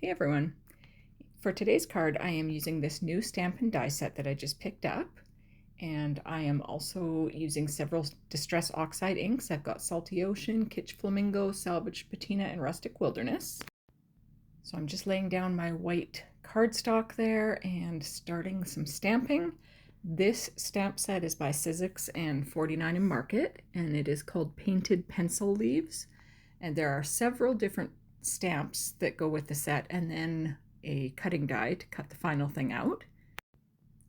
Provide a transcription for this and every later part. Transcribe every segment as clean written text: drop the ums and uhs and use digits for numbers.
Hey everyone! For today's card, I am using this new stamp and die set that I just picked up, and I am also using several Distress Oxide inks. I've got Salty Ocean, Kitsch Flamingo, Salvage Patina, and Rustic Wilderness. So I'm just laying down my white cardstock there and starting some stamping. This stamp set is by Sizzix and 49 in Market, and it is called Painted Pencil Leaves. And there are several different stamps that go with the set, and then a cutting die to cut the final thing out.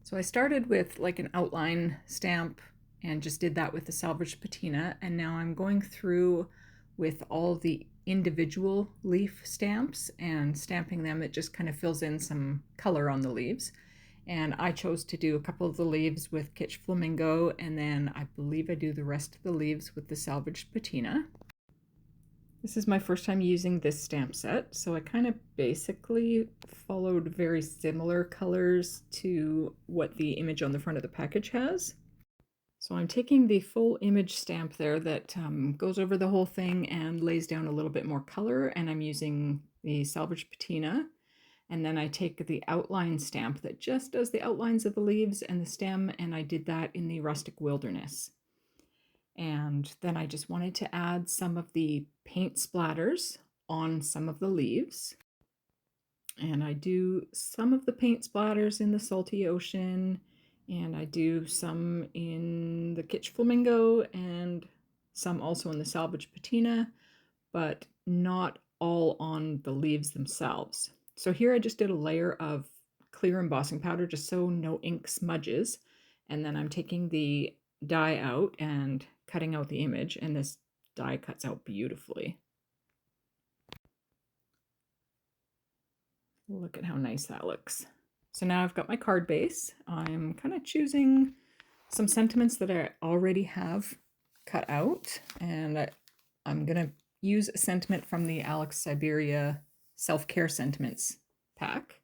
So I started with like an outline stamp and just did that with the Salvage Patina, and now I'm going through with all the individual leaf stamps and stamping them. It just kind of fills in some color on the leaves. And I chose to do a couple of the leaves with Kitsch Flamingo, and then I believe I do the rest of the leaves with the Salvage Patina. This is my first time using this stamp set, so I kind of basically followed very similar colors to what the image on the front of the package has. So I'm taking the full image stamp there that goes over the whole thing and lays down a little bit more color, and I'm using the Salvage Patina. And then I take the outline stamp that just does the outlines of the leaves and the stem, and I did that in the Rustic Wilderness. And then I just wanted to add some of the paint splatters on some of the leaves. And I do some of the paint splatters in the Salty Ocean, and I do some in the Kitsch Flamingo, and some also in the Salvage Patina, but not all on the leaves themselves. So here I just did a layer of clear embossing powder just so no ink smudges, and then I'm taking the die out and cutting out the image, and this die cuts out beautifully. Look at how nice that looks. So now I've got my card base. I'm kind of choosing some sentiments that I already have cut out, and I'm gonna use a sentiment from the Alex Syberia Self-Care Sentiments pack.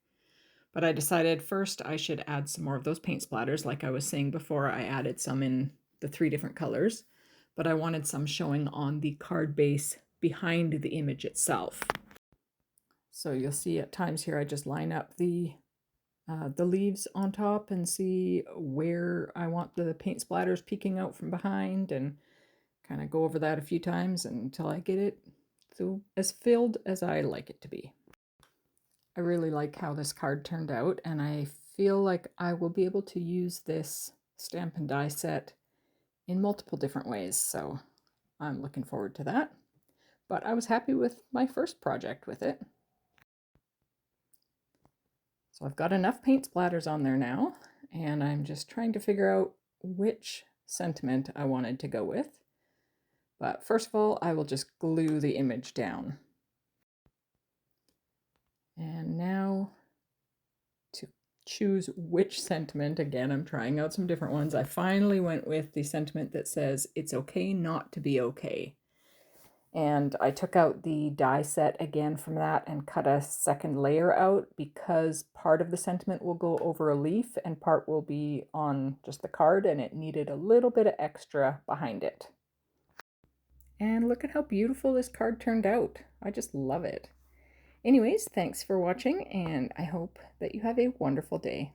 But I decided first I should add some more of those paint splatters. Like I was saying before, I added some in the 3 different colors, but I wanted some showing on the card base behind the image itself. So you'll see at times here I just line up the leaves on top and see where I want the paint splatters peeking out from behind, and kind of go over that a few times until I get it so as filled as I like it to be. I really like how this card turned out, and I feel like I will be able to use this stamp and die set in multiple different ways, so I'm looking forward to that. But I was happy with my first project with it. So I've got enough paint splatters on there now, and I'm just trying to figure out which sentiment I wanted to go with. But first of all, I will just glue the image down. And now to choose which sentiment, again, I'm trying out some different ones. I finally went with the sentiment that says, "It's okay not to be okay." And I took out the die set again from that and cut a second layer out, because part of the sentiment will go over a leaf and part will be on just the card, and it needed a little bit of extra behind it. And look at how beautiful this card turned out. I just love it. Anyways, thanks for watching, and I hope that you have a wonderful day.